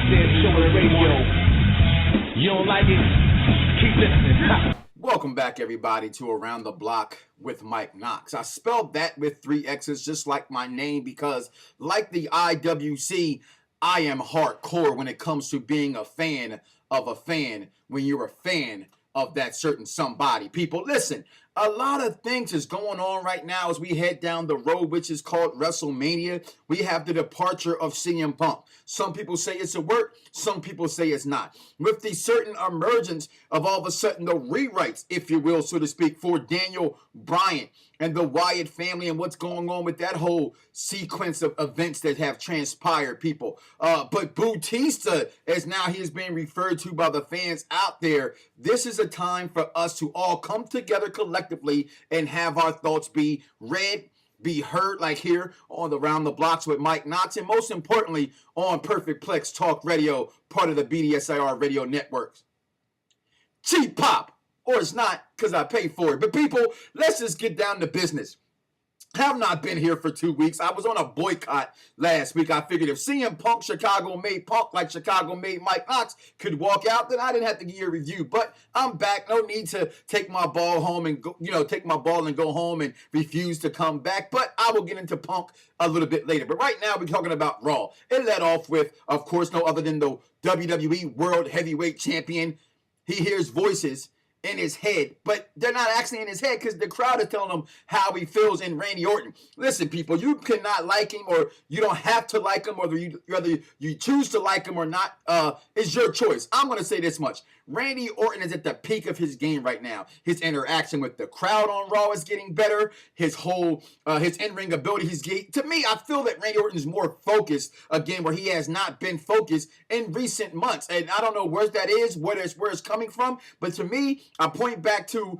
damn show on the radio. You don't like it? Keep listening. Welcome back, everybody, to Around the Block with Mike Knoxxx. I spelled that with 3 X's just like my name because, like the IWC, I am hardcore when it comes to being a fan of a fan when you're a fan of that certain somebody. People, listen, a lot of things is going on right now as we head down the road, which is called WrestleMania. We have the departure of CM Punk. Some people say it's a work, some people say it's not. With the certain emergence of all of a sudden the rewrites, if you will, so to speak, for Daniel Bryan and the Wyatt family and what's going on with that whole sequence of events that have transpired, people. But Bautista, as now he is being referred to by the fans out there, this is a time for us to all come together collectively and have our thoughts be read, be heard, like here on the Round the Blocks with Mike Knoxxx, and most importantly on Perfect Plex Talk Radio, part of the BDSIR radio networks. Cheap pop, or it's not because I pay for it. But people, let's just get down to business. I have not been here for 2 weeks. I was on a boycott last week. I figured if CM Punk Chicago made Punk like Chicago made Mike Knoxxx could walk out, then I didn't have to give you a review. But I'm back. No need to take my ball home and go, take my ball and go home and refuse to come back. But I will get into Punk a little bit later. But right now we're talking about Raw. It led off with, of course, no other than the WWE World Heavyweight Champion. He hears voices in his head, but they're not actually in his head because the crowd is telling him how he feels in Randy Orton. Listen, people, you cannot like him, or you don't have to like him, whether you choose to like him or not, is your choice. I'm going to say this much. Randy Orton is at the peak of his game right now. His interaction with the crowd on Raw is getting better. His whole, his in-ring ability, to me, I feel that Randy Orton is more focused, again, where he has not been focused in recent months. And I don't know where that is, where it's coming from, but to me, I point back to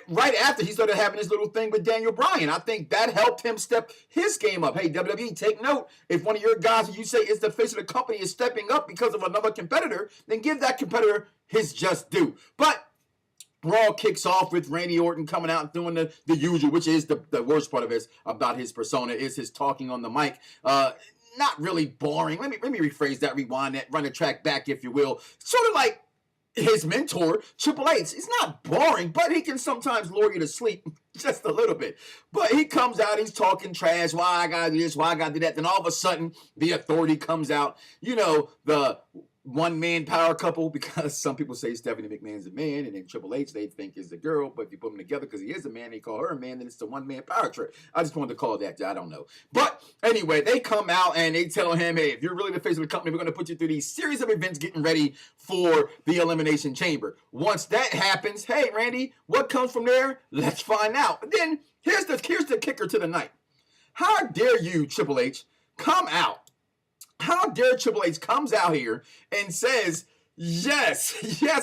right after he started having his little thing with Daniel Bryan. I think that helped him step his game up. Hey, WWE, take note. If one of your guys who you say is the face of the company is stepping up because of another competitor, then give that competitor his just due. But Raw kicks off with Randy Orton coming out and doing the usual, which is the worst part of it about his persona, is his talking on the mic. Not really boring. Let me rephrase that, rewind that, run the track back, if you will. Sort of like his mentor, Triple H. It's not boring, but he can sometimes lure you to sleep just a little bit. But he comes out, he's talking trash, why I gotta do this, why I gotta do that. Then all of a sudden, the Authority comes out. The one-man power couple, because some people say Stephanie McMahon's a man, and then Triple H they think is the girl, but if you put them together because he is a man, they call her a man, then it's the one-man power trip. I just wanted to call that, I don't know. But anyway, they come out and they tell him, hey, if you're really the face of the company, we're going to put you through these series of events getting ready for the Elimination Chamber. Once that happens, hey, Randy, what comes from there? Let's find out. And then here's the kicker to the night. How dare you, Triple H, come out? How dare Triple H comes out here and says, yes,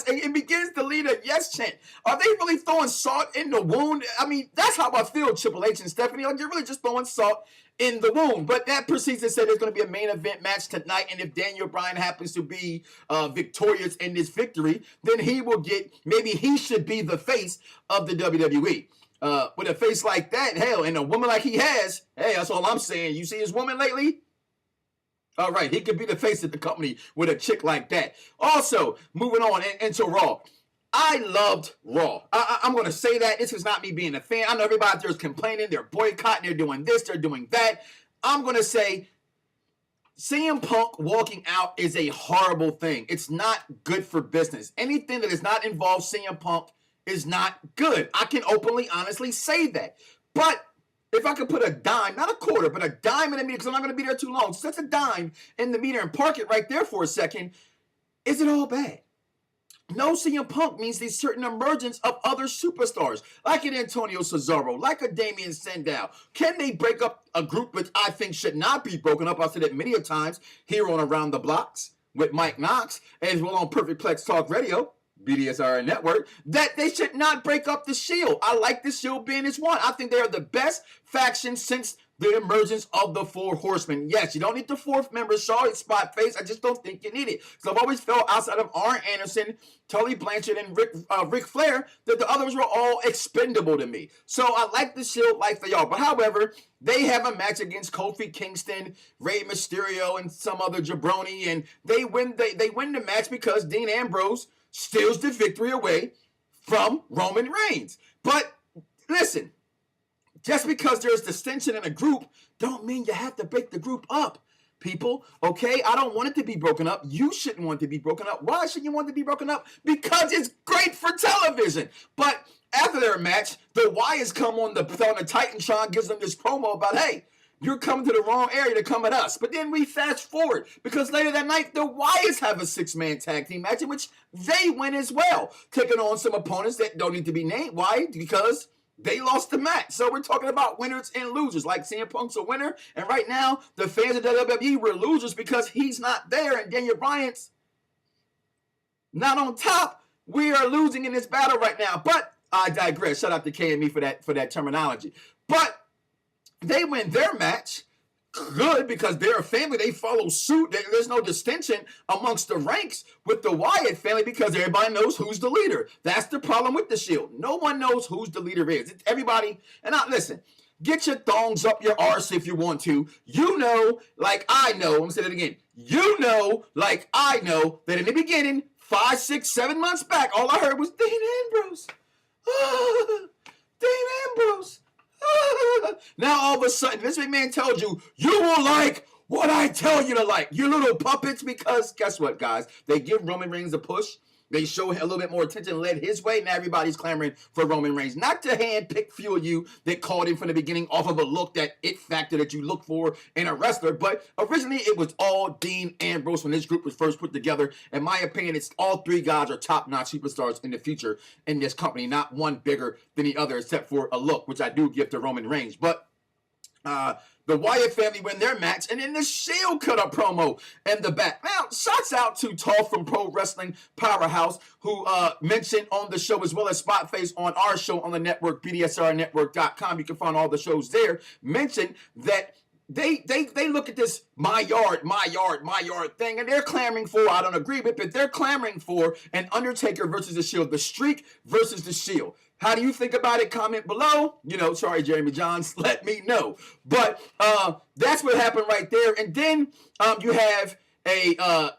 and begins to lead a yes chant. Are they really throwing salt in the wound? I mean, that's how I feel, Triple H and Stephanie. Like, you're really just throwing salt in the wound. But that proceeds to say there's going to be a main event match tonight, and if Daniel Bryan happens to be victorious in this victory, then maybe he should be the face of the WWE. With a face like that, hell, and a woman like he has, hey, that's all I'm saying. You see his woman lately? All right, he could be the face of the company with a chick like that. Also, moving on into Raw. I loved Raw. I'm going to say that. This is not me being a fan. I know everybody out there is complaining. They're boycotting. They're doing this. They're doing that. I'm going to say CM Punk walking out is a horrible thing. It's not good for business. Anything that does not involve CM Punk is not good. I can openly, honestly say that. But if I could put a dime, not a quarter, but a dime in the meter, because I'm not going to be there too long, set a dime in the meter and park it right there for a second, is it all bad? No CM Punk means the certain emergence of other superstars, like an Antonio Cesaro, like a Damien Sandow. Can they break up a group which I think should not be broken up? I've said it many a times here on Around the Blocks with Mike Knoxxx, as well on Perfect Plex Talk Radio. BDSR Network, that they should not break up the Shield. I like the Shield being as one. I think they are the best faction since the emergence of the Four Horsemen. Yes, you don't need the fourth member, Charlotte Spot Face. I just don't think you need it. Because I've always felt outside of Arn Anderson, Tully Blanchard, and Ric Flair, that the others were all expendable to me. So I like the Shield like they are. But however, they have a match against Kofi Kingston, Rey Mysterio, and some other jabroni, and they win the match because Dean Ambrose steals the victory away from Roman Reigns. But listen, just because there's dissension in a group don't mean you have to break the group up, people. Okay? I don't want it to be broken up. You shouldn't want it to be broken up. Why shouldn't you want it to be broken up? Because it's great for television. But after their match, the Wyatts come on the Titantron, gives them this promo about, hey, you're coming to the wrong area to come at us. But then we fast forward because later that night, the Wyatts have a 6-man tag team match in which they win as well, taking on some opponents that don't need to be named. Why? Because they lost the match. So we're talking about winners and losers. Like CM Punk's a winner, and right now the fans of WWE were losers because he's not there, and Daniel Bryan's not on top. We are losing in this battle right now. But I digress. Shout out to KME for that terminology. But they win their match. Good, because they're a family. They follow suit. There's no distinction amongst the ranks with the Wyatt family because everybody knows who's the leader. That's the problem with the Shield. No one knows who's the leader is. It's everybody. And now, listen, get your thongs up your arse if you want to. You know, like I know, I'm going to say that again. You know, like I know, that in the beginning, 5, 6, 7 months back, all I heard was Dean Ambrose. Dean Ambrose. Now all of a sudden, Vince McMahon tells you, you will like what I tell you to like, you little puppets, because guess what, guys? They give Roman Reigns a push. They show him a little bit more attention, led his way. Now everybody's clamoring for Roman Reigns. Not to handpick few of you that called him from the beginning off of a look, that it factor that you look for in a wrestler. But originally, it was all Dean Ambrose when this group was first put together. In my opinion, it's all three guys are top-notch superstars in the future in this company. Not one bigger than the other, except for a look, which I do give to Roman Reigns. But the Wyatt family win their match, and then the Shield cut a promo in the back. Now, shouts out to Tall from Pro Wrestling Powerhouse, who mentioned on the show, as well as Spotface on our show on the network, BDSRnetwork.com. You can find all the shows there. Mentioned that they look at this my yard thing, and they're clamoring for, I don't agree with, but they're clamoring for an Undertaker versus the Shield, the Streak versus the Shield. How do you think about it? Comment below. You know, sorry, Jeremy Johns, let me know. But that's what happened right there. And then you have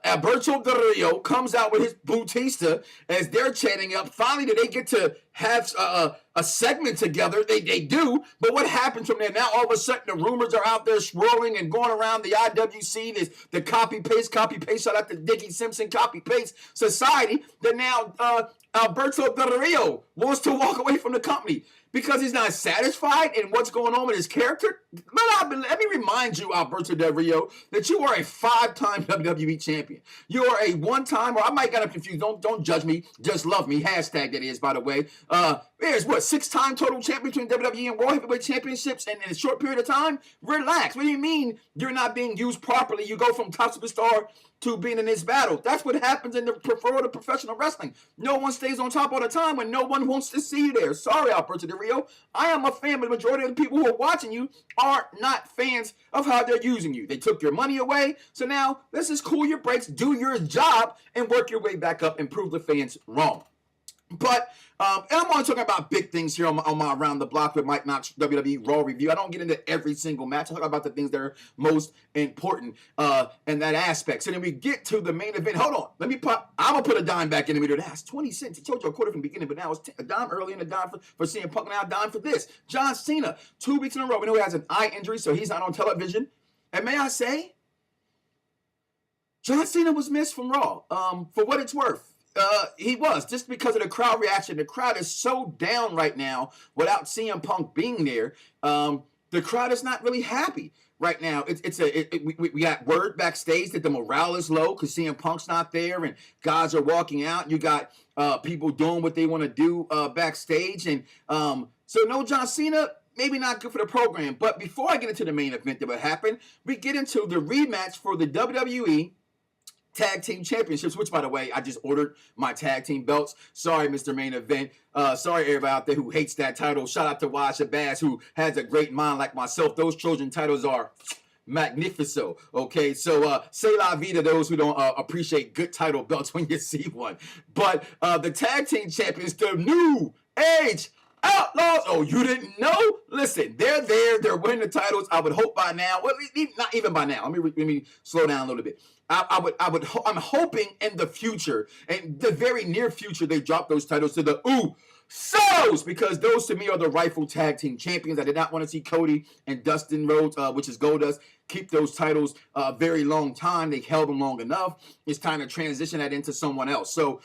Alberto Del Rio comes out with his Bautista as they're chatting up. Finally, did they get to have a segment together? They do. But what happens from there? Now, all of a sudden, the rumors are out there swirling and going around the IWC. There's the copy-paste. Shout out to Dickie Simpson, copy-paste society. That now Alberto Del Rio wants to walk away from the company because he's not satisfied in what's going on with his character. Let me remind you, Alberto Del Rio, that you are a 5-time WWE champion. You are a 1-time, or I might get confused. Don't judge me. Just love me. Hashtag that is, by the way. There's 6-time total champion between WWE and Raw Heavyweight Championships, and in a short period of time? Relax. What do you mean you're not being used properly? You go from top superstar to being in this battle. That's what happens in the world of professional wrestling. No one stays on top all the time when no one wants to see you there. Sorry, Alberto Del Rio. I am a fan, but the majority of the people who are watching you are not fans of how they're using you. They took your money away, so now let's just cool your brakes, do your job, and work your way back up and prove the fans wrong. But I'm only talking about big things here on my Around the Block with Mike Knoxxx WWE Raw review. I don't get into every single match. I talk about the things that are most important in that aspect. So then we get to the main event. Hold on. I'm going to put a dime back in the middle. That's 20 cents. He told you a quarter from the beginning, but now it's a dime early and a dime for CM Punk, now a dime for this. John Cena, 2 weeks in a row. We know he has an eye injury, so he's not on television. And may I say, John Cena was missed from Raw, for what it's worth. He was, just because of the crowd reaction. The crowd is so down right now without CM Punk being there. The crowd is not really happy right now. We got word backstage that the morale is low because CM Punk's not there and guys are walking out. You got people doing what they want to do backstage. And so no John Cena, maybe not good for the program. But before I get into the main event that would happen, we get into the rematch for the WWE tag team championships, which, by the way, I just ordered my tag team belts. Sorry, Mr. Main Event. Sorry, everybody out there who hates that title. Shout out to Washa Bass, who has a great mind like myself. Those Trojan titles are magnifico. Okay, so say la vie to those who don't appreciate good title belts when you see one. But the tag team champions, the New Age Outlaws. Oh, you didn't know? Listen, they're there. They're winning the titles. I would hope by now. Well, not even by now. Let me slow down a little bit. I'm hoping in the future, in the very near future, they drop those titles to the Usos, because those to me are the rightful tag team champions. I did not want to see Cody and Dustin Rhodes, which is Goldust, keep those titles a very long time. They held them long enough. It's time to transition that into someone else. So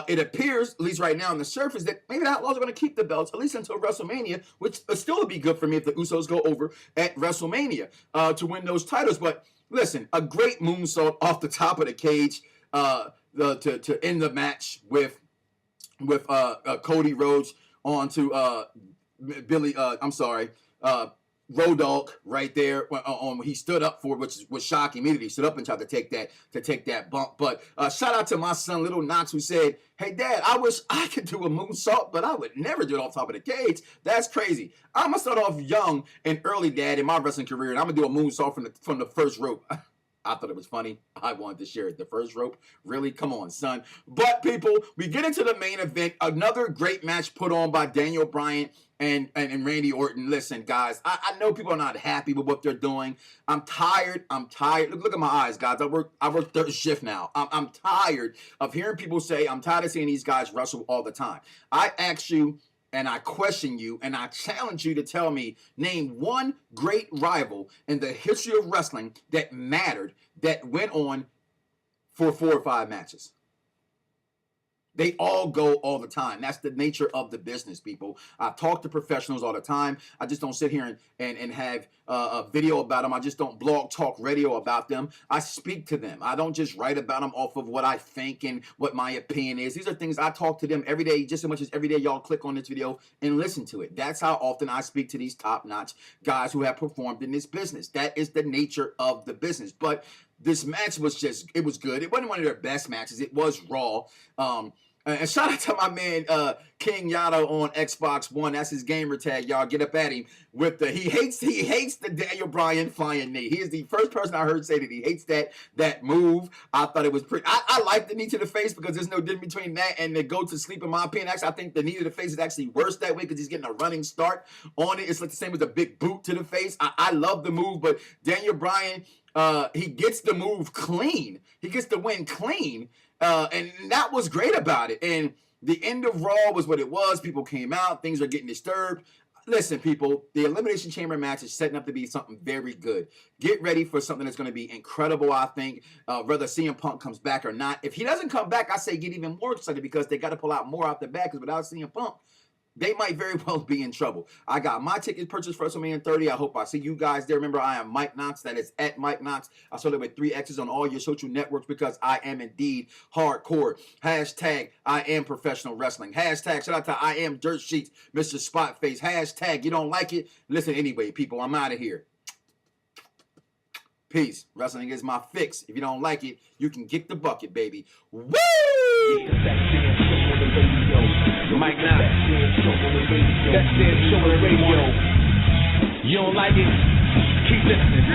it appears, at least right now on the surface, that maybe the Outlaws are going to keep the belts, at least until WrestleMania, which still would be good for me if the Usos go over at WrestleMania to win those titles. But listen, a great moonsault off the top of the cage to end the match with Cody Rhodes onto Road Dogg right there on he stood up for, which was shocking me that he stood up and tried to take that bump. But shout out to my son Little Knoxxx, who said, "Hey Dad, I wish I could do a moonsault, but I would never do it off top of the cage. That's crazy. I'm gonna start off young and early, Dad, in my wrestling career, and I'm gonna do a moonsault from the first rope." I thought it was funny. I wanted to share it. The first rope? Really? Come on, son. But, people, we get into the main event. Another great match put on by Daniel Bryan and Randy Orton. Listen, guys, I know people are not happy with what they're doing. I'm tired. Look at my eyes, guys. I work third shift now. I'm tired of hearing people say, I'm tired of seeing these guys wrestle all the time. I ask you, and I question you, and I challenge you to tell me, name one great rival in the history of wrestling that mattered, that went on for 4 or 5 matches. They all go all the time. That's the nature of the business, people. I talk to professionals all the time. I just don't sit here and have a video about them. I just don't blog talk radio about them. I speak to them. I don't just write about them off of what I think and what my opinion is. These are things I talk to them every day, just as much as every day y'all click on this video and listen to it. That's how often I speak to these top-notch guys who have performed in this business. That is the nature of the business. But this match was it was good. It wasn't one of their best matches. It was Raw. And shout out to my man King Yado on Xbox One. That's his gamer tag. Y'all get up at him with the he hates the Daniel Bryan flying knee. He is the first person I heard say that he hates that move. I thought it was pretty. I like the knee to the face because there's no difference between that and the go to sleep. In my opinion, actually, I think the knee to the face is actually worse that way because he's getting a running start on it. It's like the same as a big boot to the face. I love the move, but Daniel Bryan, he gets the move clean. He gets the win clean. And that was great about it. And the end of Raw was what it was. People came out. Things are getting disturbed. Listen, people, the Elimination Chamber match is setting up to be something very good. Get ready for something that's going to be incredible, I think, whether CM Punk comes back or not. If he doesn't come back, I say get even more excited because they got to pull out more out the back because without CM Punk, they might very well be in trouble. I got my ticket purchased for WrestleMania 30. I hope I see you guys there. Remember, I am Mike Knoxxx. That is at Mike Knoxxx. I saw it with 3 X's on all your social networks because I am indeed hardcore. Hashtag I am professional wrestling. Hashtag shout out to I am Dirt Sheets, Mr. Spotface. Hashtag you don't like it? Listen anyway, people. I'm out of here. Peace. Wrestling is my fix. If you don't like it, you can kick the bucket, baby. Woo! Mike Knoxxx. That's their show on the radio. You don't like it? Keep listening.